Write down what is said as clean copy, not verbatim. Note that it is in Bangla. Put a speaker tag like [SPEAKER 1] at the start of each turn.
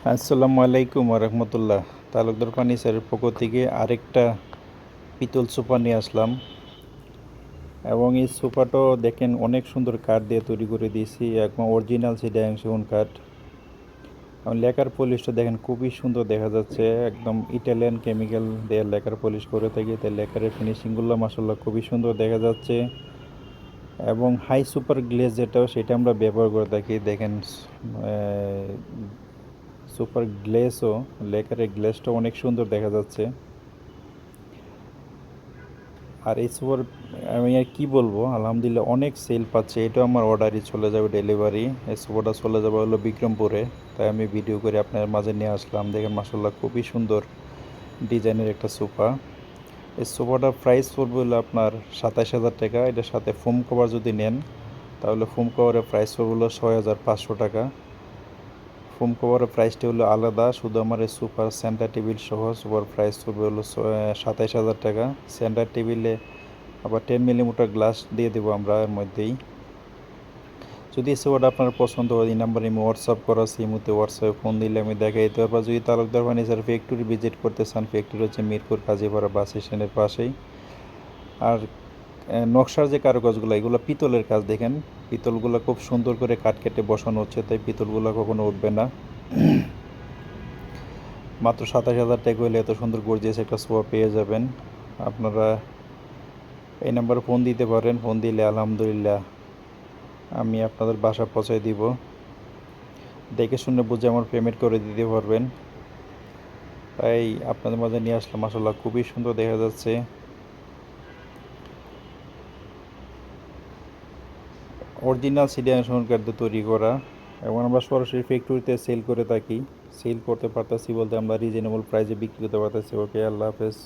[SPEAKER 1] আসসালামু আলাইকুম রহমতুল্লাহ। তালুকদার ফার্নিচারের পক্ষ থেকে আরেকটা পিতল সোফা নিয়ে আসলাম। এবং এই সোফাটাও দেখেন অনেক সুন্দর কাঠ দিয়ে তৈরি করে দিয়েছি, একদম অরিজিনাল চিটাগাং সেগুন কাঠ। এবং লেকার পলিশটা দেখেন খুবই সুন্দর দেখা যাচ্ছে, একদম ইটালিয়ান কেমিক্যাল দিয়ে লেকার পলিশ করে থাকি, তাই লেকারের ফিনিশিংগুলো মাসাল্লাহ খুবই সুন্দর দেখা যাচ্ছে। এবং হাই সুপার গ্লেজ যেটাও সেটা আমরা ব্যবহার করে থাকি, দেখেন সুপার গ্লেসও, লেকারের গ্লেসটা অনেক সুন্দর দেখা যাচ্ছে। আর এই সুপার, আমি আর কি বলবো, আলহামদুলিল্লাহ অনেক সেল পাচ্ছে। এটাও আমার অর্ডারই চলে যাবে ডেলিভারি। এই সুপারটা চলে যাবে হলো বিক্রমপুরে, তাই আমি ভিডিও করে আপনার মাঝে নিয়ে আসলাম। দেখেন মাসাল্লাহ খুবই সুন্দর ডিজাইনের একটা সোফা। এই সোফাটার প্রাইস পড়বে হলো আপনার 27,000 টাকা। এটার সাথে ফোম কভার যদি নেন তাহলে ফোম কভারের প্রাইস পড়বে হলো 6,500 টাকা। ফোম কভারের প্রাইসটা হলো আলাদা, শুধু আমার এই সুপার সেন্টার টেবিল সহ সুপার প্রাইস পড়বে হলো 27,000 টাকা। সেন্টার টেবিলে আবার 10 মিলিমিটার গ্লাস দিয়ে দেবো আমরা এর মধ্যেই। যদি এই সোফাটা আপনার পছন্দ হয়, এই নাম্বারে আমি হোয়াটসঅ্যাপ করা আছে, এই মুহূর্তে হোয়াটসঅ্যাপে ফোন দিলে আমি দেখাই দিতে পারবো। যদি তালুকদার ফার্নিচার ফ্যাক্টরি ভিজিট করতে চান, ফ্যাক্টরি হচ্ছে মিরপুর কাজীপাড়া বাস স্ট্যান্ডের পাশেই। আর নকশার যে কারুকাজগুলো, এগুলো পিতলের কাজ। দেখেন পিতলগুলো খুব সুন্দর করে কাট কেটে বসানো হচ্ছে, তাই পিতলগুলো কখনো উঠবে না। মাত্র 27,000 টাকা হলে এত সুন্দর গর্জিয়াস একটা সোফা পেয়ে যাবেন আপনারা। এই নাম্বারে ফোন দিতে পারেন, ফোন দিলে আলহামদুলিল্লাহ আমি আপনাদের বাসা পৌঁছায় দিব। দেখে শুনে বুঝে আমার পেমেন্ট করে দিতে পারবেন। তাই আপনাদের মাঝে নিয়ে আসলাম, মাশাআল্লাহ খুবই সুন্দর দেখা যাচ্ছে। অরিজিনাল সিডিয়ান কাঠ দিয়ে তৈরি করা, এবং আমরা সরাসরি ফ্যাক্টরিতে সেল করে থাকি। সেল করতে পারতেছি বলতে আমরা রিজনেবল প্রাইসে বিক্রি করতে পারতেছি। ওকে, আল্লাহ হাফেজ।